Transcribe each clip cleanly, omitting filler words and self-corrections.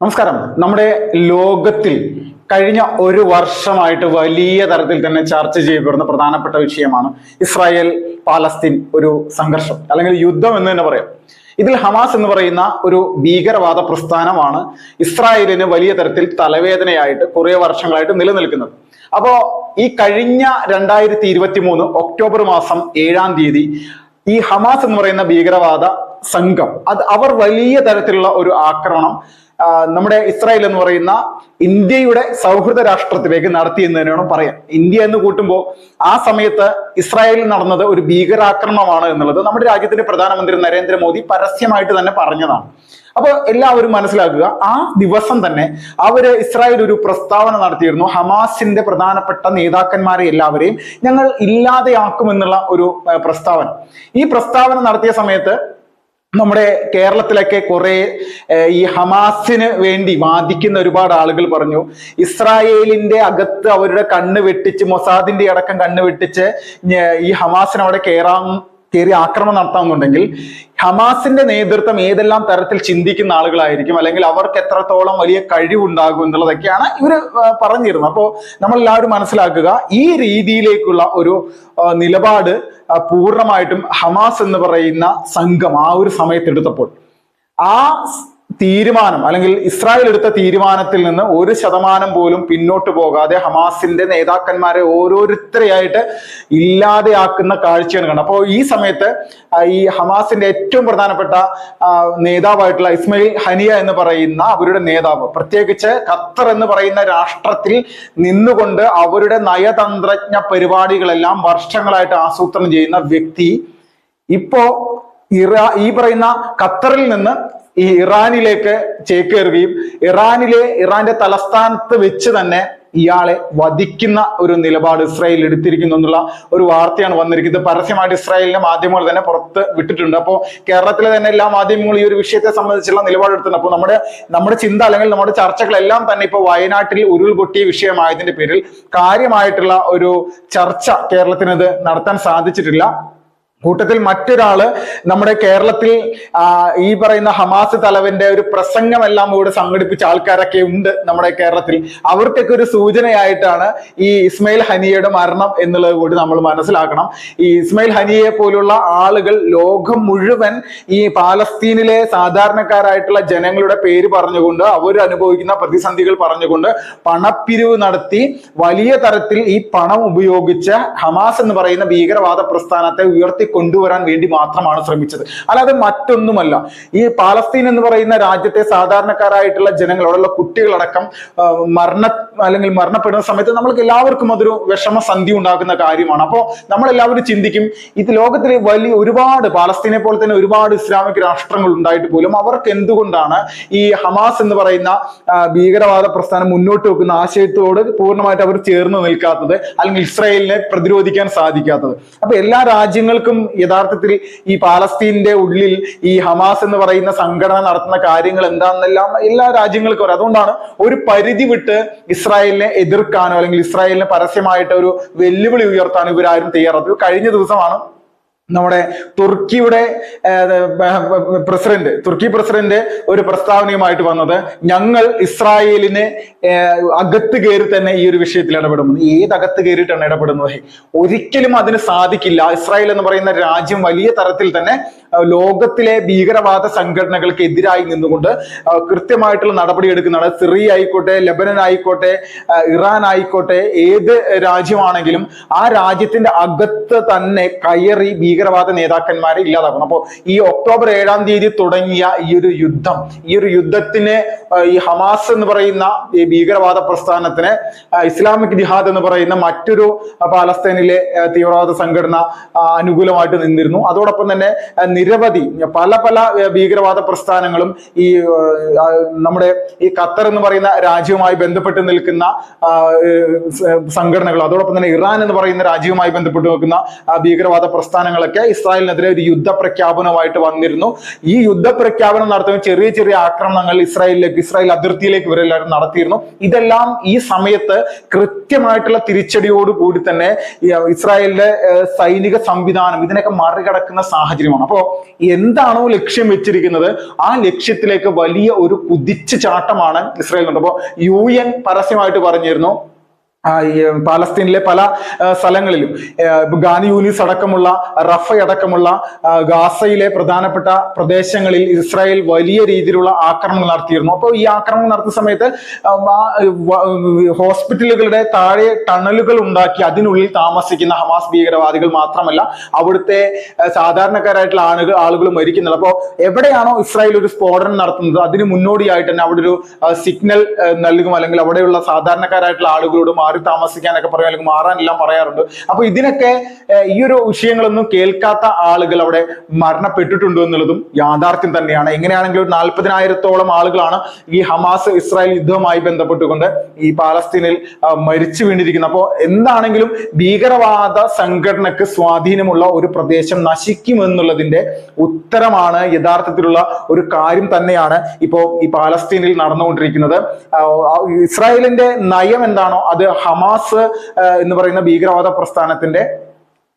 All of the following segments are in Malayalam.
നമസ്കാരം. നമ്മുടെ ലോകത്തിൽ കഴിഞ്ഞ ഒരു വർഷമായിട്ട് വലിയ തരത്തിൽ തന്നെ ചർച്ച ചെയ്യപ്പെടുന്ന പ്രധാനപ്പെട്ട വിഷയമാണ് ഇസ്രായേൽ പാലസ്തീൻ ഒരു സംഘർഷം അല്ലെങ്കിൽ യുദ്ധം എന്ന് തന്നെ പറയാം. ഇതിൽ ഹമാസ് എന്ന് പറയുന്ന ഒരു ഭീകരവാദ പ്രസ്ഥാനമാണ് ഇസ്രായേലിന് വലിയ തരത്തിൽ തലവേദനയായിട്ട് കുറെ വർഷങ്ങളായിട്ട് നിലനിൽക്കുന്നത്. അപ്പോ ഈ കഴിഞ്ഞ 2023 ഒക്ടോബർ മാസം 7-ാം തീയതി ഈ ഹമാസ് എന്ന് പറയുന്ന ഭീകരവാദ സംഘം അവർ വലിയ തരത്തിലുള്ള ഒരു ആക്രമണം നമ്മുടെ ഇസ്രായേൽ എന്ന് പറയുന്ന ഇന്ത്യയുടെ സൗഹൃദ രാഷ്ട്രത്തിലേക്ക് നടത്തി എന്ന് തന്നെയാണ് പറയാം. ഇന്ത്യ എന്ന് കൂട്ടുമ്പോൾ ആ സമയത്ത് ഇസ്രായേലിൽ നടന്നത് ഒരു ഭീകരാക്രമണമാണ് എന്നുള്ളത് നമ്മുടെ രാജ്യത്തിന്റെ പ്രധാനമന്ത്രി നരേന്ദ്രമോദി പരസ്യമായിട്ട് തന്നെ പറഞ്ഞതാണ്. അപ്പോൾ എല്ലാവരും മനസ്സിലാക്കുക, ആ ദിവസം തന്നെ ഇസ്രായേൽ ഒരു പ്രസ്താവന നടത്തിയിരുന്നു. ഹമാസിന്റെ പ്രധാനപ്പെട്ട നേതാക്കന്മാരെ എല്ലാവരെയും ഞങ്ങൾ ഇല്ലാതെയാക്കുമെന്നുള്ള ഒരു പ്രസ്താവന. ഈ പ്രസ്താവന നടത്തിയ സമയത്ത് നമ്മുടെ കേരളത്തിലൊക്കെ കുറെ ഈ ഹമാസിന് വേണ്ടി വാദിക്കുന്ന ഒരുപാട് ആളുകൾ പറഞ്ഞു, ഇസ്രായേലിന്റെ അകത്ത് അവരുടെ കണ്ണ് വെട്ടിച്ച് മൊസാദിന്റെ അടക്കം കണ്ണ് വെട്ടിച്ച് ഈ ഹമാസിന് അവിടെ കയറി ആക്രമണം നടത്താമെന്നുണ്ടെങ്കിൽ ഹമാസിന്റെ നേതൃത്വം ഏതെല്ലാം തരത്തിൽ ചിന്തിക്കുന്ന ആളുകളായിരിക്കും, അല്ലെങ്കിൽ അവർക്ക് എത്രത്തോളം വലിയ കഴിവുണ്ടാകും എന്നുള്ളതൊക്കെയാണ് ഇവര് പറഞ്ഞിരുന്നത്. അപ്പോൾ നമ്മളെല്ലാവരും മനസ്സിലാക്കുക, ഈ രീതിയിലേക്കുള്ള ഒരു നിലപാട് പൂർണ്ണമായിട്ടും ഹമാസ് എന്ന് പറയുന്ന സംഘം ആ ഒരു സമയത്ത് എടുത്തപ്പോൾ ആ തീരുമാനം അല്ലെങ്കിൽ ഇസ്രായേൽ എടുത്ത തീരുമാനത്തിൽ നിന്ന് 1% പോലും പിന്നോട്ട് പോകാതെ ഹമാസിന്റെ നേതാക്കന്മാരെ ഓരോരുത്തരെയായിട്ട് ഇല്ലാതെയാക്കുന്ന കാഴ്ചയാണ് കണ്ടത്. അപ്പോൾ ഈ സമയത്ത് ഈ ഹമാസിന്റെ ഏറ്റവും പ്രധാനപ്പെട്ട നേതാവായിട്ടുള്ള ഇസ്മയിൽ ഹനിയ എന്ന് പറയുന്ന അവരുടെ നേതാവ്, പ്രത്യേകിച്ച് ഖത്തർ എന്ന് പറയുന്ന രാഷ്ട്രത്തിൽ നിന്നുകൊണ്ട് അവരുടെ നയതന്ത്രജ്ഞ പരിപാടികളെല്ലാം വർഷങ്ങളായിട്ട് ആസൂത്രണം ചെയ്യുന്ന വ്യക്തി ഇപ്പോ ഈ പറയുന്ന ഖത്തറിൽ നിന്ന് ഈ ഇറാനിലേക്ക് ചേക്കേറുകയും ഇറാന്റെ തലസ്ഥാനത്ത് വെച്ച് തന്നെ ഇയാളെ വധിക്കുന്ന ഒരു നിലപാട് ഇസ്രായേൽ എടുത്തിരിക്കുന്നു എന്നുള്ള ഒരു വാർത്തയാണ് വന്നിരിക്കുന്നത്. പരസ്യമായിട്ട് ഇസ്രായേലിന്റെ മാധ്യമങ്ങൾ തന്നെ പുറത്ത് വിട്ടിട്ടുണ്ട്. അപ്പോൾ കേരളത്തിലെ തന്നെ എല്ലാ മാധ്യമങ്ങളും ഈ ഒരു വിഷയത്തെ സംബന്ധിച്ചുള്ള നിലപാടെടുത്തിട്ടുണ്ട്. അപ്പോൾ നമ്മുടെ ചിന്ത അല്ലെങ്കിൽ നമ്മുടെ ചർച്ചകളെല്ലാം തന്നെ ഇപ്പോൾ വയനാട്ടിൽ ഉരുൾപൊട്ടിയ വിഷയമായതിന്റെ പേരിൽ കാര്യമായിട്ടുള്ള ഒരു ചർച്ച കേരളത്തിനത് നടത്താൻ സാധിച്ചിട്ടില്ല. കൂട്ടത്തിൽ മറ്റൊരാള് നമ്മുടെ കേരളത്തിൽ ഈ പറയുന്ന ഹമാസ് തലവന്റെ ഒരു പ്രസംഗമെല്ലാം ഇവിടെ സംഘടിപ്പിച്ച ആൾക്കാരൊക്കെ ഉണ്ട് നമ്മുടെ കേരളത്തിൽ. അവർക്കൊക്കെ ഒരു സൂചനയായിട്ടാണ് ഈ ഇസ്മയിൽ ഹനിയയുടെ മരണം എന്നുള്ളത് കൂടി നമ്മൾ മനസ്സിലാക്കണം. ഈ ഇസ്മയിൽ ഹനിയെ പോലുള്ള ആളുകൾ ലോകം മുഴുവൻ ഈ പാലസ്തീനിലെ സാധാരണക്കാരായിട്ടുള്ള ജനങ്ങളുടെ പേര് പറഞ്ഞുകൊണ്ട് അവർ അനുഭവിക്കുന്ന പ്രതിസന്ധികൾ പറഞ്ഞുകൊണ്ട് പണപ്പിരിവ് നടത്തി വലിയ തരത്തിൽ ഈ പണം ഉപയോഗിച്ച് ഹമാസ് എന്ന് പറയുന്ന ഭീകരവാദ പ്രസ്ഥാനത്തെ ഉയർത്തി കൊണ്ടുവരാൻ വേണ്ടി മാത്രമാണ് ശ്രമിച്ചത്, അല്ലാതെ മറ്റൊന്നുമല്ല. ഈ പാലസ്തീൻ എന്ന് പറയുന്ന രാജ്യത്തെ സാധാരണക്കാരായിട്ടുള്ള ജനങ്ങൾ, അവിടെയുള്ള കുട്ടികളടക്കം മരണപ്പെടുന്ന സമയത്ത് നമ്മൾക്ക് എല്ലാവർക്കും അതൊരു വിഷമസന്ധി ഉണ്ടാക്കുന്ന കാര്യമാണ്. അപ്പോൾ നമ്മളെല്ലാവരും ചിന്തിക്കും, ഇത് ലോകത്തിലെ ഒരുപാട് പാലസ്തീനെ പോലെ തന്നെ ഒരുപാട് ഇസ്ലാമിക് രാഷ്ട്രങ്ങൾ ഉണ്ടായിട്ട് പോലും അവർക്ക് എന്തുകൊണ്ടാണ് ഈ ഹമാസ് എന്ന് പറയുന്ന ഭീകരവാദ പ്രസ്ഥാനം മുന്നോട്ട് വെക്കുന്ന ആശയത്തോട് പൂർണ്ണമായിട്ട് അവർ ചേർന്ന് നിൽക്കാത്തത്, അല്ലെങ്കിൽ ഇസ്രായേലിനെ പ്രതിരോധിക്കാൻ സാധിക്കാത്തത്. അപ്പൊ എല്ലാ രാജ്യങ്ങൾക്കും യഥാർത്ഥത്തിൽ ഈ പാലസ്തീന്റെ ഉള്ളിൽ ഈ ഹമാസ് എന്ന് പറയുന്ന സംഘടന നടത്തുന്ന കാര്യങ്ങൾ എന്താണെന്നെല്ലാം എല്ലാ രാജ്യങ്ങൾക്കും അറിയാം. അതുകൊണ്ടാണ് ഒരു പരിധി വിട്ട് ഇസ്രായേലിനെ എതിർക്കാനോ അല്ലെങ്കിൽ ഇസ്രായേലിനെ പരസ്യമായിട്ട് ഒരു വെല്ലുവിളി ഉയർത്താനോ ഇവരാരും തയ്യാറാത്തത്. കഴിഞ്ഞ ദിവസമാണ് നമ്മുടെ തുർക്കിയുടെ തുർക്കി പ്രസിഡന്റ് ഒരു പ്രസ്താവനയുമായിട്ട് വന്നത്, ഞങ്ങൾ ഇസ്രായേലിന് അകത്ത് കയറി തന്നെ ഈ ഒരു വിഷയത്തിൽ ഇടപെടുന്നത്. ഏതകത്ത് കയറിയിട്ടാണ് ഇടപെടുന്നത്? ഒരിക്കലും അതിന് സാധിക്കില്ല. ഇസ്രായേൽ എന്ന് പറയുന്ന രാജ്യം വലിയ തരത്തിൽ തന്നെ ലോകത്തിലെ ഭീകരവാദ സംഘടനകൾക്ക് എതിരായി നിന്നുകൊണ്ട് കൃത്യമായിട്ടുള്ള നടപടി എടുക്കുന്നതാണ്. സിറിയ ആയിക്കോട്ടെ, ലെബനൻ ആയിക്കോട്ടെ, ഇറാൻ ആയിക്കോട്ടെ, ഏത് രാജ്യമാണെങ്കിലും ആ രാജ്യത്തിന്റെ അകത്ത് തന്നെ കയറി ഭീകരവാദ നേതാക്കന്മാരെ ഇല്ലാതാക്കണം. അപ്പോൾ ഈ ഒക്ടോബർ 7-ാം തീയതി തുടങ്ങിയ ഈ ഒരു യുദ്ധത്തിന് ഈ ഹമാസ് എന്ന് പറയുന്ന ഈ ഭീകരവാദ പ്രസ്ഥാനത്തിന് ഇസ്ലാമിക് ജിഹാദ് എന്ന് പറയുന്ന മറ്റൊരു പാലസ്തീനിലെ തീവ്രവാദ സംഘടന അനുകൂലമായിട്ട് നിന്നിരുന്നു. അതോടൊപ്പം തന്നെ നിരവധി പല ഭീകരവാദ പ്രസ്ഥാനങ്ങളും ഈ നമ്മുടെ ഈ ഖത്തർ എന്ന് പറയുന്ന രാജ്യവുമായി ബന്ധപ്പെട്ട് നിൽക്കുന്ന സംഘടനകൾ, അതോടൊപ്പം തന്നെ ഇറാൻ എന്ന് പറയുന്ന രാജ്യവുമായി ബന്ധപ്പെട്ട് നിൽക്കുന്ന ഭീകരവാദ പ്രസ്ഥാനങ്ങളൊക്കെ ഇസ്രായേലിനെതിരെ ഒരു യുദ്ധ പ്രഖ്യാപനമായിട്ട് വന്നിരുന്നു. ഈ യുദ്ധ പ്രഖ്യാപനം നടത്തുന്ന ചെറിയ ആക്രമണങ്ങൾ ഇസ്രായേലിലേക്ക് ഇസ്രായേൽ അതിർത്തിയിലേക്ക് ഇവരെല്ലാവരും നടത്തിയിരുന്നു. ഇതെല്ലാം ഈ സമയത്ത് കൃത്യമായിട്ടുള്ള തിരിച്ചടിയോടുകൂടി തന്നെ ഇസ്രായേലിന്റെ സൈനിക സംവിധാനം ഇതിനൊക്കെ മറികടക്കുന്ന സാഹചര്യമാണ്. അപ്പോ എന്താണോ ലക്ഷ്യം വെച്ചിരിക്കുന്നത് ആ ലക്ഷ്യത്തിലേക്ക് വലിയ ഒരു കുതിച്ചു ചാട്ടമാണ് ഇസ്രായേലിനുണ്ട്. അപ്പോൾ UN പരസ്യമായിട്ട് പറഞ്ഞിരുന്നു പാലസ്തീനിലെ പല സ്ഥലങ്ങളിലും ഗാനി യൂനിസ് അടക്കമുള്ള റഫ അടക്കമുള്ള ഗാസയിലെ പ്രധാനപ്പെട്ട പ്രദേശങ്ങളിൽ ഇസ്രായേൽ വലിയ രീതിയിലുള്ള ആക്രമണം നടത്തിയിരുന്നു. അപ്പോൾ ഈ ആക്രമണം നടത്തുന്ന സമയത്ത് ഹോസ്പിറ്റലുകളുടെ താഴെ ടണലുകൾ ഉണ്ടാക്കി അതിനുള്ളിൽ താമസിക്കുന്ന ഹമാസ് ഭീകരവാദികൾ മാത്രമല്ല അവിടുത്തെ സാധാരണക്കാരായിട്ടുള്ള ആളുകൾ മരിക്കുന്നുണ്ട്. അപ്പോൾ എവിടെയാണോ ഇസ്രായേൽ ഒരു സ്ഫോടനം നടത്തുന്നത് അതിന് മുന്നോടിയായിട്ട് തന്നെ അവിടെ ഒരു സിഗ്നൽ നൽകും, അല്ലെങ്കിൽ അവിടെയുള്ള സാധാരണക്കാരായിട്ടുള്ള ആളുകളോട് താമസിക്കാനൊക്കെ പറയും, അല്ലെങ്കിൽ മാറാനെല്ലാം പറയാറുണ്ട്. അപ്പൊ ഇതിനൊക്കെ ഈ ഒരു വിഷയങ്ങളൊന്നും കേൾക്കാത്ത ആളുകൾ അവിടെ മരണപ്പെട്ടിട്ടുണ്ട് എന്നുള്ളതും യാഥാർത്ഥ്യം തന്നെയാണ്. എങ്ങനെയാണെങ്കിലും ഒരു 40,000-ഓളം ആളുകളാണ് ഈ ഹമാസ് ഇസ്രായേൽ യുദ്ധവുമായി ബന്ധപ്പെട്ടുകൊണ്ട് ഈ പാലസ്തീനിൽ മരിച്ചു വീണിരിക്കുന്നത്. അപ്പോൾ എന്താണെങ്കിലും ഭീകരവാദ സംഘടനക്ക് സ്വാധീനമുള്ള ഒരു പ്രദേശം നശിക്കുമെന്നുള്ളതിന്റെ ഉത്തരമാണ്, യഥാർത്ഥത്തിലുള്ള ഒരു കാര്യം തന്നെയാണ് ഇപ്പോ ഈ പാലസ്തീനിൽ നടന്നുകൊണ്ടിരിക്കുന്നത്. ഇസ്രായേലിന്റെ നയം എന്താണോ അത് ഹമാസ് എന്ന് പറയുന്ന ഭീകരവാദ പ്രസ്ഥാനത്തിന്റെ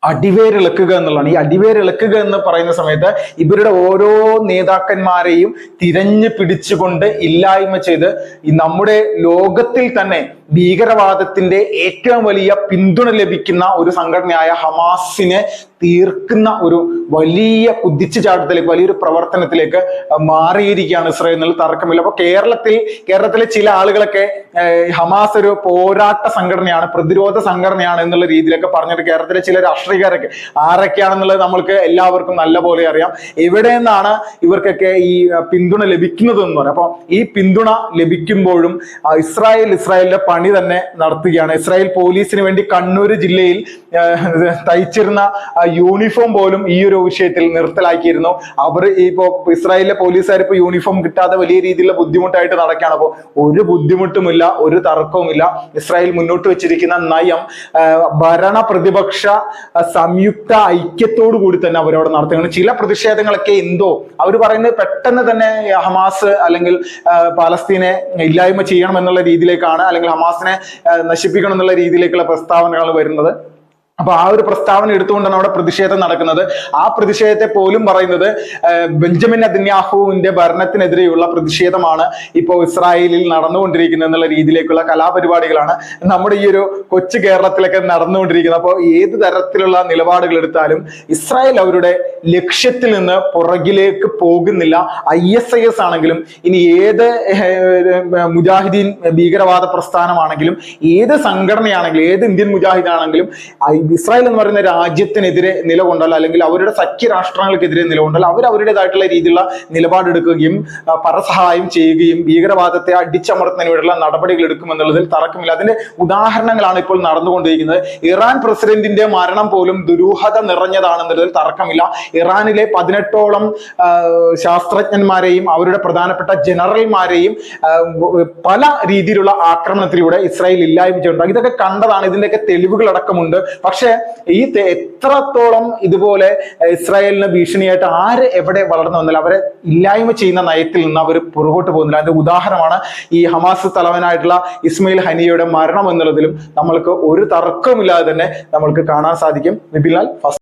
അടിവേരിളക്കുക എന്നുള്ളതാണ്. ഈ അടിവേരിളക്കുക എന്ന് പറയുന്ന സമയത്ത് ഇവരുടെ ഓരോ നേതാക്കന്മാരെയും തിരഞ്ഞു പിടിച്ചുകൊണ്ട് ഇല്ലായ്മ ചെയ്ത് ഈ നമ്മുടെ ലോകത്തിൽ തന്നെ ഭീകരവാദത്തിന്റെ ഏറ്റവും വലിയ പിന്തുണ ലഭിക്കുന്ന ഒരു സംഘടനയായ ഹമാസിനെ തീർക്കുന്ന ഒരു വലിയ കുതിച്ചുചാട്ടത്തിലേക്ക്, വലിയൊരു പ്രവർത്തനത്തിലേക്ക് മാറിയിരിക്കുകയാണ് ഇസ്രായേൽ എന്നുള്ള തർക്കമില്ല. അപ്പൊ കേരളത്തിലെ ചില ആളുകളൊക്കെ ഹമാസ് ഒരു പോരാട്ട സംഘടനയാണ്, പ്രതിരോധ സംഘടനയാണ് എന്നുള്ള രീതിയിലൊക്കെ പറഞ്ഞിട്ട് കേരളത്തിലെ ചില രാഷ്ട്രീയക്കാരൊക്കെ ആരൊക്കെയാണെന്നുള്ളത് നമ്മൾക്ക് എല്ലാവർക്കും നല്ലപോലെ അറിയാം. എവിടെ നിന്നാണ് ഇവർക്കൊക്കെ ഈ പിന്തുണ ലഭിക്കുന്നത് എന്ന് പറയാം. അപ്പൊ ഈ പിന്തുണ ലഭിക്കുമ്പോഴും ഇസ്രായേലിന്റെ പണി തന്നെ നടത്തുകയാണ്. ഇസ്രായേൽ പോലീസിന് വേണ്ടി കണ്ണൂർ ജില്ലയിൽ തയ്ച്ചിരുന്ന യൂണിഫോം പോലും ഈ ഒരു വിഷയത്തിൽ നിർത്തലാക്കിയിരുന്നു. അവർ ഇപ്പോ ഇസ്രായേലിലെ പോലീസുകാർ ഇപ്പൊ യൂണിഫോം കിട്ടാതെ വലിയ രീതിയിലുള്ള ബുദ്ധിമുട്ടായിട്ട് നടക്കുകയാണ്. അപ്പോൾ ഒരു ബുദ്ധിമുട്ടുമില്ല, ഒരു തർക്കവുമില്ല. ഇസ്രായേൽ മുന്നോട്ട് വെച്ചിരിക്കുന്ന നയം ഭരണ പ്രതിപക്ഷ സംയുക്ത ഐക്യത്തോടു കൂടി തന്നെ അവരവിടെ നടത്തുകയാണ്. ചില പ്രതിഷേധങ്ങളൊക്കെ എന്തോ അവർ പറയുന്നത് പെട്ടെന്ന് തന്നെ ഹമാസ് അല്ലെങ്കിൽ പാലസ്തീനെ ഇല്ലായ്മ ചെയ്യണം എന്നുള്ള രീതിയിലേക്കാണ്, അല്ലെങ്കിൽ ഹമാസിനെ നശിപ്പിക്കണം എന്നുള്ള രീതിയിലേക്കുള്ള പ്രസ്താവനകളാണ് വരുന്നത്. അപ്പൊ ആ ഒരു പ്രസ്താവന എടുത്തുകൊണ്ടാണ് അവിടെ പ്രതിഷേധം നടക്കുന്നത്. ആ പ്രതിഷേധത്തെ പോലും പറയുന്നത് ബെഞ്ചമിൻ നെതന്യാഹുവിന്റെ ഭരണത്തിനെതിരെയുള്ള പ്രതിഷേധമാണ് ഇപ്പോൾ ഇസ്രായേലിൽ നടന്നുകൊണ്ടിരിക്കുന്നത് എന്നുള്ള രീതിയിലേക്കുള്ള കലാപരിപാടികളാണ് നമ്മുടെ ഈ ഒരു കൊച്ചു കേരളത്തിലൊക്കെ നടന്നുകൊണ്ടിരിക്കുന്നത്. അപ്പോൾ ഏത് തരത്തിലുള്ള നിലപാടുകൾ എടുത്താലും ഇസ്രായേൽ അവരുടെ ലക്ഷ്യത്തിൽ നിന്ന് പുറകിലേക്ക് പോകുന്നില്ല. ISIS ആണെങ്കിലും ഇനി ഏത് മുജാഹിദീൻ ഭീകരവാദ പ്രസ്ഥാനമാണെങ്കിലും ഏത് സംഘടനയാണെങ്കിലും ഏത് ഇന്ത്യൻ മുജാഹിദ് ആണെങ്കിലും ഇസ്രായേൽ എന്ന് പറയുന്ന രാജ്യത്തിനെതിരെ നിലകൊണ്ടല്ലോ, അല്ലെങ്കിൽ അവരുടെ സഖ്യരാഷ്ട്രങ്ങൾക്കെതിരെ നിലകൊണ്ടല്ലോ, അവർ അവരുടേതായിട്ടുള്ള രീതിയിലുള്ള നിലപാടെടുക്കുകയും പരസഹായം ചെയ്യുകയും ഭീകരവാദത്തെ അടിച്ചമർത്തുന്നതിന് വേണ്ടിയുള്ള നടപടികൾ എടുക്കുമെന്നുള്ളതിൽ തർക്കമില്ല. അതിന്റെ ഉദാഹരണങ്ങളാണ് ഇപ്പോൾ നടന്നുകൊണ്ടിരിക്കുന്നത്. ഇറാൻ പ്രസിഡന്റിന്റെ മരണം പോലും ദുരൂഹത നിറഞ്ഞതാണെന്നുള്ളതിൽ തർക്കമില്ല. ഇറാനിലെ 18ഓളം ശാസ്ത്രജ്ഞന്മാരെയും അവരുടെ പ്രധാനപ്പെട്ട ജനറൽമാരെയും പല രീതിയിലുള്ള ആക്രമണത്തിലൂടെ ഇസ്രായേൽ ഇല്ലായ്മ ചെയ്യുന്നുണ്ട്. ഇതൊക്കെ കണ്ടതാണ്, ഇതിന്റെയൊക്കെ തെളിവുകൾ അടക്കമുണ്ട്. പക്ഷെ ഈ എത്രത്തോളം ഇതുപോലെ ഇസ്രായേലിന് ഭീഷണിയായിട്ട് ആര് എവിടെ വളർന്നു വന്നാലും അവരെ ഇല്ലായ്മ ചെയ്യുന്ന നയത്തിൽ നിന്ന് അവർ പുറകോട്ട് പോകുന്നില്ല. അതിന്റെ ഉദാഹരണമാണ് ഈ ഹമാസ് തലവനായിട്ടുള്ള ഇസ്മയിൽ ഹനിയയുടെ മരണം എന്നുള്ളതിലും നമ്മൾക്ക് ഒരു തർക്കമില്ലാതെ തന്നെ നമ്മൾക്ക് കാണാൻ സാധിക്കും. വിപിൻലാൽ.